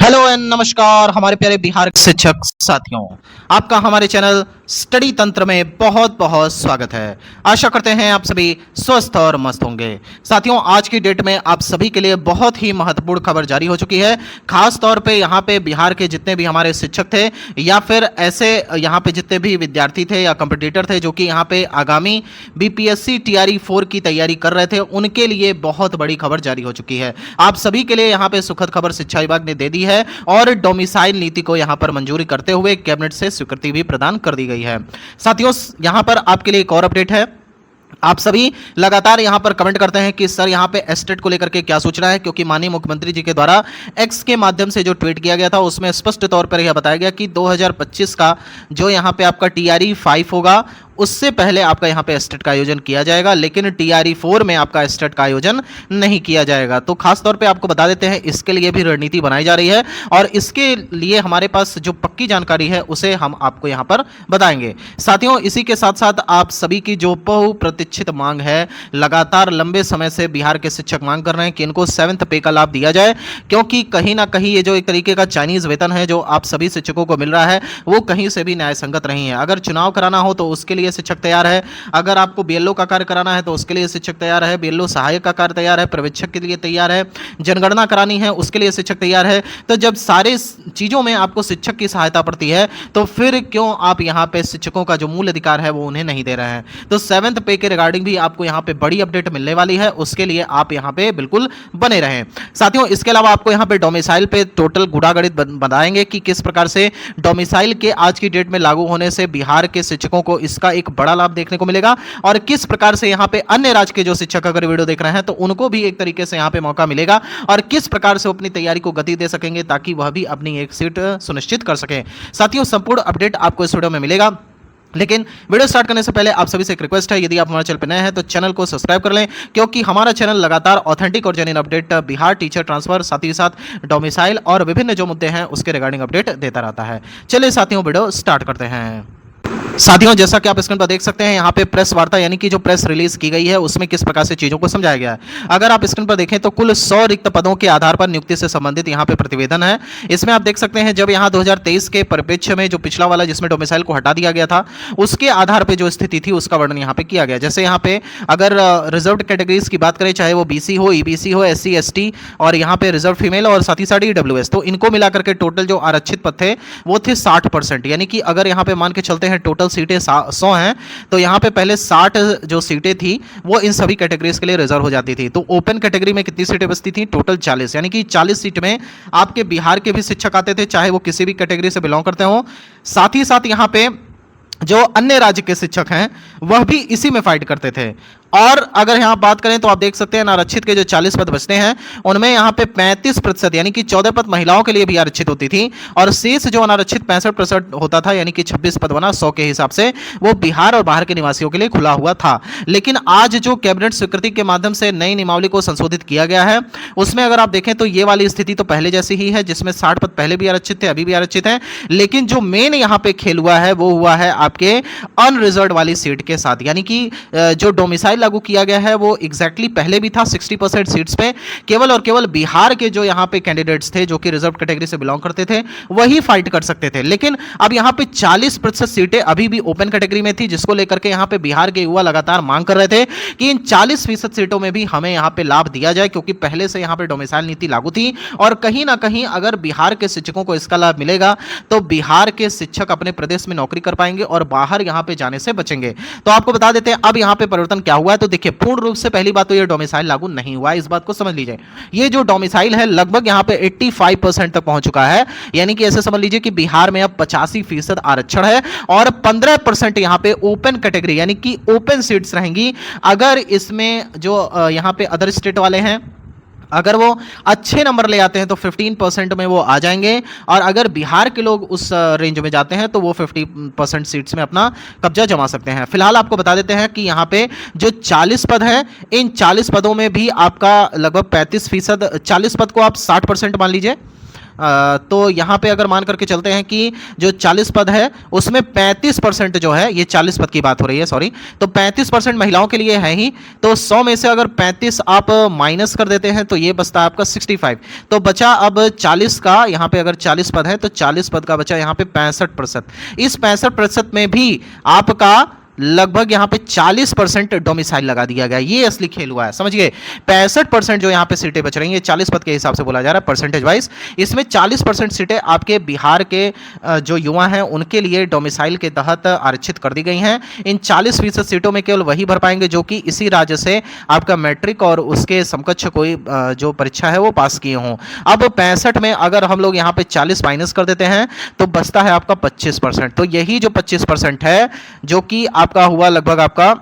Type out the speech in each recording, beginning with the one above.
Hello and नमस्कार हमारे प्यारे बिहार के शिक्षक साथियों, आपका हमारे चैनल स्टडी तंत्र में बहुत बहुत स्वागत है। आशा करते हैं आप सभी स्वस्थ और मस्त होंगे। साथियों, आज की डेट में आप सभी के लिए बहुत ही महत्वपूर्ण खबर जारी हो चुकी है। खास तौर पे यहाँ पे बिहार के जितने भी हमारे शिक्षक थे या फिर ऐसे यहाँ पे जितने भी विद्यार्थी थे या कंपटीटर थे जो कि यहाँ पे आगामी बीपीएससी टीआरई 4 की तैयारी कर रहे थे, उनके लिए बहुत बड़ी खबर जारी हो चुकी है। आप सभी के लिए यहाँ पे सुखद खबर शिक्षा विभाग ने दे दी है और डोमिसाइल नीति को यहां पर मंजूरी करते हुए कैबिनेट से स्वीकृति भी प्रदान कर दी गई है। साथियों, यहां पर आपके लिए एक और अपडेट है। आप सभी लगातार यहां पर कमेंट करते हैं कि सर यहां पे एस्टेट को लेकर के क्या सूचना है, क्योंकि माननीय मुख्यमंत्री जी के द्वारा एक्स के माध्यम से जो ट्वीट किया गया था उसमें स्पष्ट तौर पर यह बताया गया कि 2025 का जो यहां पे आपका टीआरई 5 होगा उससे पहले आपका यहां पे एस्टेट का आयोजन किया जाएगा, लेकिन टीआरई 4 में आपका एस्टेट का आयोजन नहीं किया जाएगा। तो खास तौर पे आपको बता देते हैं इसके लिए भी रणनीति बनाई जा रही है और इसके लिए हमारे पास जो पक्की जानकारी है उसे हम आपको यहां पर बताएंगे। साथियों, इसी के साथ साथ आप सभी की जो बहुप्रतीक्षित मांग है, लगातार लंबे समय से बिहार के शिक्षक मांग कर रहे हैं कि इनको 7th पे का लाभ दिया जाए, क्योंकि कहीं ना कहीं ये जो एक तरीके का चाइनीज वेतन है जो आप सभी शिक्षकों को मिल रहा है वो कहीं से भी न्याय संगत नहीं है। अगर चुनाव कराना हो तो उसके लिए शिक्षक तैयार है, अगर आपको बीएलओ का कार्य कराना है तो उसके लिए शिक्षक तैयार है, बीएलओ सहायक का कार्य तैयार है, पर्यवेक्षक के लिए तैयार है, जनगणना करानी है उसके लिए शिक्षक तैयार है। तो जब सारे चीजों में आपको शिक्षक की सहायता पड़ती है तो फिर क्यों आप यहां पे शिक्षकों का जो मूल अधिकार है वो उन्हें नहीं दे रहे हैं। तो 7th पे के रिगार्डिंग भी आपको यहां पे बड़ी अपडेट मिलने वाली है, उसके लिए आप यहां पे बिल्कुल बने रहें। साथियों, इसके अलावा आपको यहां पे डोमिसाइल पे टोटल गुणागणित बताएंगे कि किस प्रकार से डोमिसाइल के आज की डेट में लागू होने से बिहार के शिक्षकों को इसका एक बड़ा लाभ देखने को मिलेगा और किस प्रकार से यहां पे अन्य राज्य के जो शिक्षक अगर वीडियो देख रहे हैं तो उनको भी एक तरीके से यहां पे मौका मिलेगा और किस प्रकार से वो अपनी तैयारी को गति दे सकेंगे ताकि वह भी अपनी एक सीट सुनिश्चित कर सकें। साथियों, संपूर्ण अपडेट आपको इस वीडियो में मिलेगा, लेकिन वीडियो स्टार्ट करने से पहले आप सभी से एक रिक्वेस्ट है, यदि आप हमारे चैनल पर नए हैं तो चैनल को सब्सक्राइब कर लें, क्योंकि हमारा चैनल लगातार ऑथेंटिक और genuine update Bihar teacher transfer, साथ ही साथ डोमिसाइल और विभिन्न जो मुद्दे हैं उसके रिगार्डिंग अपडेट देता रहता है। चलिए साथियों, वीडियो स्टार्ट करते हैं। साथियों, जैसा कि आप स्क्रीन पर देख सकते हैं यहाँ पे प्रेस वार्ता यानी कि जो प्रेस रिलीज की गई है उसमें किस प्रकार से चीजों को समझाया गया है। अगर आप स्क्रीन पर देखें तो कुल 100 रिक्त पदों के आधार पर नियुक्ति से संबंधित यहाँ पे प्रतिवेदन है। इसमें आप देख सकते हैं जब यहाँ 2023 के परिप्रेक्ष्य में जो पिछला वाला जिसमें डोमिसाइल को हटा दिया गया था उसके आधार पर जो स्थिति थी उसका वर्णन यहाँ पे किया गया। जैसे यहाँ पे अगर रिजर्व कैटेगरीज की बात करें, चाहे वो बीसी हो, ईबीसी हो, SC ST और यहाँ पे रिजर्व फीमेल और साथ ही साथ EWS, तो इनको मिलाकर के टोटल जो आरक्षित पद थे वो थे 60%। यानी कि अगर यहाँ पे मान के चलते हैं टोटल सीटें 100 हैं तो यहां पे पहले 60 जो सीटें थी वो इन सभी कैटेगरीज के लिए रिजर्व हो जाती थी। तो ओपन कैटेगरी में कितनी सीटें बचती थी? टोटल 40, यानी कि 40 सीट में आपके बिहार के भी शिक्षक आते थे, चाहे वो किसी भी कैटेगरी से बिलोंग करते हो। साथ ही साथ यहां पे जो अन्य राज्य के शिक्षक हैं वह भी इसी में फाइट करते थे। और अगर यहां बात करें तो आप देख सकते हैं आरक्षित के जो 40 पद बचते हैं उनमें यहां पे 35% यानी कि 14 पद महिलाओं के लिए भी आरक्षित होती थी और शेष जो अनारक्षित 65% होता था, यानी कि 26 पद बना 100 के हिसाब से, वो बिहार और बाहर के निवासियों के लिए खुला हुआ था। लेकिन आज जो कैबिनेट स्वीकृति के माध्यम से नई नियमावली को संशोधित किया गया है उसमें अगर आप देखें तो ये वाली स्थिति तो पहले जैसी ही है, जिसमें 60 पद पहले भी आरक्षित थे, अभी भी आरक्षित हैं। लेकिन जो मेन यहां पे खेल हुआ है वो हुआ है आपके अनरिजर्व वाली सीट के साथ, यानी कि जो डोमिसाइल लागू किया गया है वो एग्जैक्टली पहले भी था 60% सीट्स पे केवल और केवल बिहार के जो यहां पे कैंडिडेट्स थे जो कि रिजर्व कैटेगरी से बिलोंग करते थे वही फाइट कर सकते थे। लेकिन अब यहां पे 40% सीटें अभी भी ओपन कैटेगरी में थी, जिसको लेकर के यहां पे बिहार के युवा लगातार मांग कर रहे थे कि इन 40% सीटों में भी हमें यहां पे लाभ दिया जाए, क्योंकि पहले से यहां पे डोमिसाइल नीति लागू थी और कहीं ना कहीं अगर बिहार के शिक्षकों को इसका लाभ मिलेगा तो बिहार के शिक्षक अपने प्रदेश में नौकरी कर पाएंगे और बाहर यहां पे जाने से बचेंगे। तो आपको बता देते हैं अब यहां पे परिवर्तन क्या हुआ है। तो देखिए, पूर्ण रूप से पहली बात तो ये डोमिसाइल लागू नहीं हुआ है, इस बात को समझ लीजिए। ये जो डोमिसाइल है लगभग यहां पे 85% तक पहुंच चुका है, यानी कि ऐसे समझ लीजिए कि बिहार में अब 85% आरक्षण है और 15% यहां पे ओपन कैटेगरी यानी कि ओपन सीट्स रहेंगी। अगर इसमें जो यहां पे अदर स्टेट वाले हैं अगर वो अच्छे नंबर ले आते हैं तो 15% में वो आ जाएंगे और अगर बिहार के लोग उस रेंज में जाते हैं तो वो 50% सीट्स में अपना कब्जा जमा सकते हैं। फिलहाल आपको बता देते हैं कि यहाँ पे जो 40 पद हैं इन 40 पदों में भी आपका लगभग 35%, 40 पद को आप 60% मान लीजिए तो यहाँ पे अगर मान करके चलते हैं कि जो 40 पद है उसमें 35% जो है, ये 40 पद की बात हो रही है, सॉरी, तो 35% महिलाओं के लिए है ही। तो 100 में से अगर 35 आप माइनस कर देते हैं तो ये बचता है आपका 65। तो बचा अब 40 का, यहाँ पे अगर 40 पद है तो 40 पद का बचा यहाँ पे 65%। इस 65% में भी आपका लगभग यहाँ पे 40% डोमिसाइल लगा दिया गया। ये असली खेल हुआ है, समझिए। 65% जो यहाँ पे सीटें बच रही हैं, 40 पद के हिसाब से बोला जा रहा है परसेंटेज वाइज, इसमें 40% सीटें आपके बिहार के जो युवा हैं उनके लिए डोमिसाइल के तहत आरक्षित कर दी गई हैं। इन 40% सीटों में केवल वही भर पाएंगे जो कि इसी राज्य से आपका मैट्रिक और उसके समकक्ष कोई जो परीक्षा है वो पास किए हों। अब 65 में अगर हम लोग यहाँ पे 40 माइनस कर देते हैं तो बचता है आपका 25%। तो यही जो 25% है जो कि आपका हुआ लगभग आपका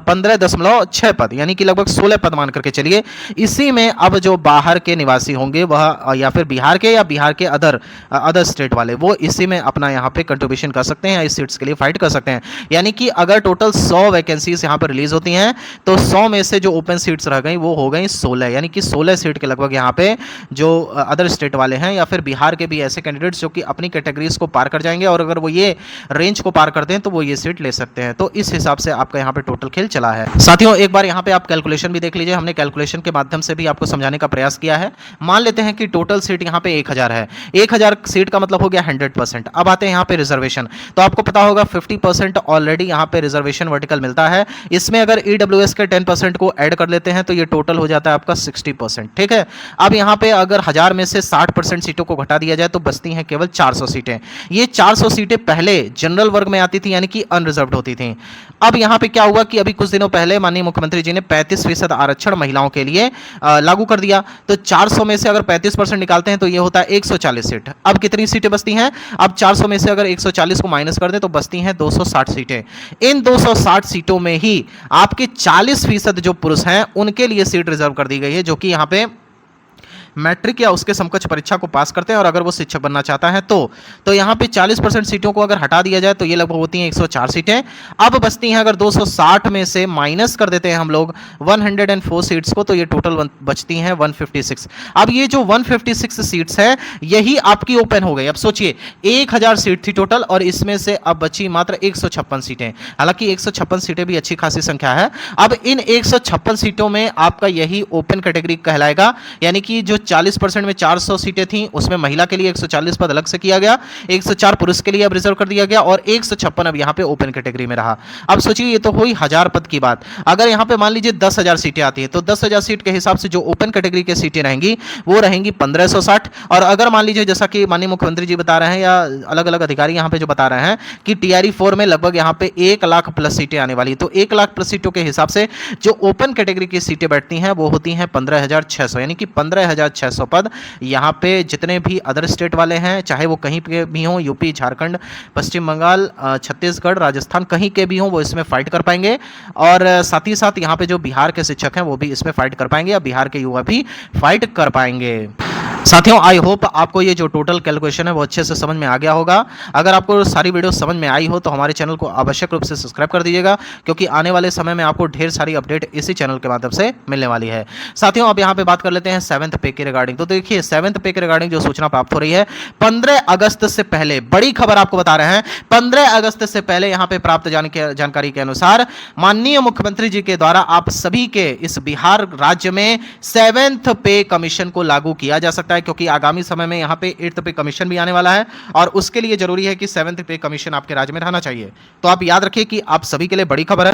15.6 पद, यानी कि लगभग 16 पद मान करके चलिए। इसी में अब जो बाहर के निवासी होंगे वह या फिर बिहार के या बिहार के अदर स्टेट वाले, वो इसी में अपना यहाँ पे कंट्रीब्यूशन कर सकते हैं, इस सीट्स के लिए फाइट कर सकते हैं। यानी कि अगर टोटल 100 वैकेंसीज यहाँ पर रिलीज होती हैं तो 100 में से जो ओपन सीट्स रह गई वो हो गई 16, यानी कि 16 सीट के लगभग यहाँ पे जो अदर स्टेट वाले हैं या फिर बिहार के भी ऐसे कैंडिडेट्स जो कि अपनी कैटेगरीज को पार कर जाएंगे, और अगर वो ये रेंज को पार करते हैं तो वो ये सीट ले सकते हैं। तो इस हिसाब से आपका यहाँ पे टोटल खेल चला है। साथियों, एक बार यहाँ पे आप कैलकुलेशन भी देख लीजिए, हमने कैलकुलेशन के माध्यम से भी आपको समझाने का प्रयास किया है। मान लेते हैं कि टोटल सीट यहाँ पे 1000 है, 1000 सीट का मतलब हो गया 100%। अब आते हैं यहाँ पे रिजर्वेशन, तो आपको पता होगा 50% ऑलरेडी यहाँ पे रिजर्वेशन वर्टिकल मिलता है। इसमें अगर ईडब्ल्यूएस के 10% को ऐड कर लेते हैं तो ये टोटल हो जाता है आपका 60%, ठीक है। अब यहाँ पे अगर 1000 में से 60% सीटों को घटा दिया जाए तो बचती हैं केवल 400 सीटें। ये 400 सीटें पहले जनरल वर्ग में आती थी, यानी कि अनरिजर्व्ड होती थी। अब यहाँ पे क्या हुआ कि अभी कुछ दिनों पहले माननीय मुख्यमंत्री जी ने 35% आरक्षण महिलाओं के लिए लागू कर दिया। तो 400 में से अगर 35% निकालते हैं तो ये होता है 140 सीट। अब कितनी सीटें बचती हैं? अब 400 में से अगर 140 को माइनस कर दें तो बचती हैं 260 सीटें। इन 260 सीटों में ही आपके 40% जो पुरुष हैं उनके लिए सीट रिजर्व कर दी गई है, जो कि यहाँ पे मैट्रिक या उसके समकक्ष परीक्षा को पास करते हैं, और अगर वो शिक्षक बनना चाहता है तो यहाँ पे 40% सीटों को अगर हटा दिया जाए तो ये लगभग होती हैं 104 सीटें। अब बचती हैं अगर 260 में से माइनस कर देते हैं हम लोग 104 सीट्स को, तो ये टोटल बचती हैं 156। अब ये जो 156 सीट्स है यही आपकी ओपन हो गई। अब सोचिए 1000 सीट थी टोटल और इसमें से अब बची मात्र 156 सीटें। हालांकि 156 सीटें भी अच्छी खासी संख्या है। अब इन 156 सीटों में आपका यही ओपन कैटेगरी कहलाएगा, यानी कि जो 40% में 400 सीटें थी उसमें महिला के लिए 140 पद अलग से किया गया, 104 पुरुष के लिए अब रिजर्व कर दिया गया और 156 अब यहां पे ओपन कैटेगरी में रहा। अब सोचिए ये तो हुई 1000 पद की बात। अगर यहां पे मान लीजिए 10,000 सीटें आती है तो 10,000 सीट के हिसाब से जो ओपन कैटेगरी की सीटें रहेंगी वो रहेंगी 1560। और अगर मान लीजिए जैसा कि माननीय मुख्यमंत्री जी बता रहे हैं या अलग अलग अधिकारी यहां पे जो बता रहे हैं कि टीआरई 4 में लगभग यहां पे 1 लाख प्लस सीटें आने वाली, तो 1 लाख प्लस सीटों के हिसाब से जो ओपन कैटेगरी की सीटें बैठती हैं वो होती हैं 15,600, यानी कि 15,600 पद यहाँ पे जितने भी अदर स्टेट वाले हैं, चाहे वो कहीं के भी हों, यूपी, झारखंड, पश्चिम बंगाल, छत्तीसगढ़, राजस्थान, कहीं के भी हों, वो इसमें फाइट कर पाएंगे। और साथ ही साथ यहाँ पे जो बिहार के शिक्षक हैं वो भी इसमें फाइट कर पाएंगे या बिहार के युवा भी फाइट कर पाएंगे। साथियों, आई होप आपको ये जो टोटल कैलकुलेशन है वो अच्छे से समझ में आ गया होगा। अगर आपको सारी वीडियो समझ में आई हो तो हमारे चैनल को आवश्यक रूप से सब्सक्राइब कर दीजिएगा, क्योंकि आने वाले समय में आपको ढेर सारी अपडेट इसी चैनल के माध्यम से मिलने वाली है। साथियों, अब यहाँ पे बात कर लेते हैं 7th पे के रिगार्डिंग। तो देखिए 7th पे के रिगार्डिंग जो सूचना प्राप्त हो रही है 15 अगस्त से पहले, बड़ी खबर आपको बता रहे हैं, 15 अगस्त से पहले यहाँ पे प्राप्त जानकारी के अनुसार माननीय मुख्यमंत्री जी के द्वारा आप सभी के इस बिहार राज्य में 7th पे कमीशन को लागू किया जा सकता है, क्योंकि आगामी समय में यहाँ पे 8th पे कमीशन भी आने वाला है और उसके लिए जरूरी है कि 7th पे कमीशन आपके राज्य में रहना चाहिए। तो आप याद रखिए कि आप सभी के लिए बड़ी खबर है,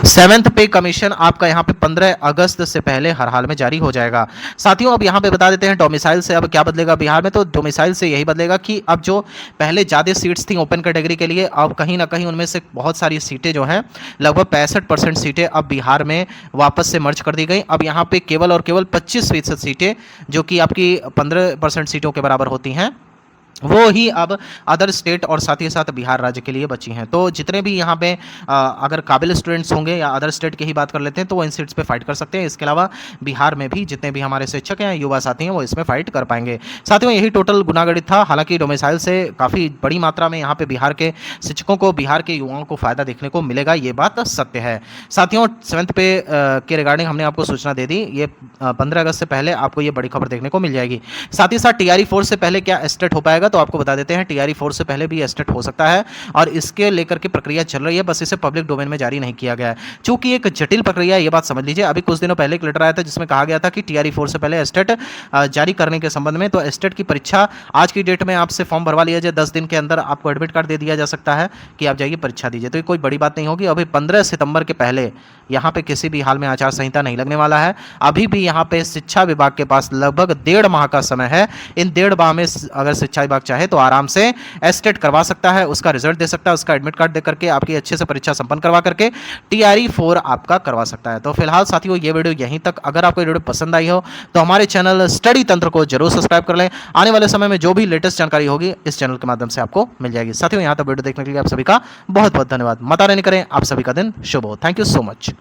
7th पे कमीशन आपका यहाँ पे 15 अगस्त से पहले हर हाल में जारी हो जाएगा। साथियों, अब यहाँ पे बता देते हैं डोमिसाइल से अब क्या बदलेगा बिहार में। तो डोमिसाइल से यही बदलेगा कि अब जो पहले ज़्यादा सीट्स थी ओपन कैटेगरी के लिए, अब कहीं ना कहीं उनमें से बहुत सारी सीटें जो हैं लगभग 65% सीटें अब बिहार में वापस से मर्ज कर दी गई। अब यहाँ पे केवल और केवल 25% सीटें जो कि आपकी 15% सीटों के बराबर होती हैं वो ही अब अदर स्टेट और साथ ही साथ बिहार राज्य के लिए बची हैं। तो जितने भी यहाँ पे अगर काबिल स्टूडेंट्स होंगे या अदर स्टेट की ही बात कर लेते हैं तो वो इन सीट्स पे फाइट कर सकते हैं। इसके अलावा बिहार में भी जितने भी हमारे शिक्षक हैं, युवा साथी हैं, वो इसमें फाइट कर पाएंगे। साथियों, यही टोटल गुनागणित था। हालांकि डोमिसाइल से काफ़ी बड़ी मात्रा में यहाँ पे बिहार के शिक्षकों को, बिहार के युवाओं को फायदा देखने को मिलेगा, ये बात सत्य है। साथियों, 7th पे के रिगार्डिंग हमने आपको सूचना दे दी। ये 15 अगस्त से पहले आपको ये बड़ी खबर देखने को मिल जाएगी। साथ ही साथ टीआरई 4 से पहले क्या एस्टेट हो पाएगा, तो आपको बता देते हैं टीआरई 4 से पहले भी एस्टेट हो सकता है और इसके लेकर के प्रक्रिया चल रही है, बस इसे पब्लिक डोमेन में जारी नहीं किया गया है। चूंकि एक जटिल प्रक्रिया है, ये बात समझ लीजिए। अभी कुछ दिनों पहले एक लेटर आया था जिसमें कहा गया था कि टीआरई 4 से पहले एस्टेट जारी करने के संबंध में, तो एस्टेट की परीक्षा आज की डेट में आपसे फॉर्म भरवा लिया जाए, 10 दिन के अंदर आपको एडमिट कार्ड दे दिया जा सकता है कि आप जाइए परीक्षा दीजिए। तो ये कोई बड़ी बात नहीं होगी। अभी 15 सितंबर के पहले यहाँ पे किसी भी हाल में आचार संहिता नहीं लगने वाला है। अभी भी यहाँ पे शिक्षा विभाग के पास लगभग 1.5 माह का समय है। इन 1.5 माह में अगर शिक्षा विभाग चाहे तो आराम से एस्टेट करवा सकता है, उसका रिजल्ट दे सकता है, उसका एडमिट कार्ड दे करके आपकी अच्छे से परीक्षा संपन्न करवा करके टीआरई 4 आपका करवा सकता है। तो फिलहाल साथियों, ये वीडियो यहीं तक। अगर आपको ये वीडियो पसंद आई हो तो हमारे चैनल स्टडी तंत्र को जरूर सब्सक्राइब कर लें। आने वाले समय में जो भी लेटेस्ट जानकारी होगी इस चैनल के माध्यम से आपको मिल जाएगी। साथियों, यहाँ तक वीडियो देखने के लिए आप सभी का बहुत बहुत धन्यवाद। माता रानी करें आप सभी का दिन शुभ हो। Thank you so much.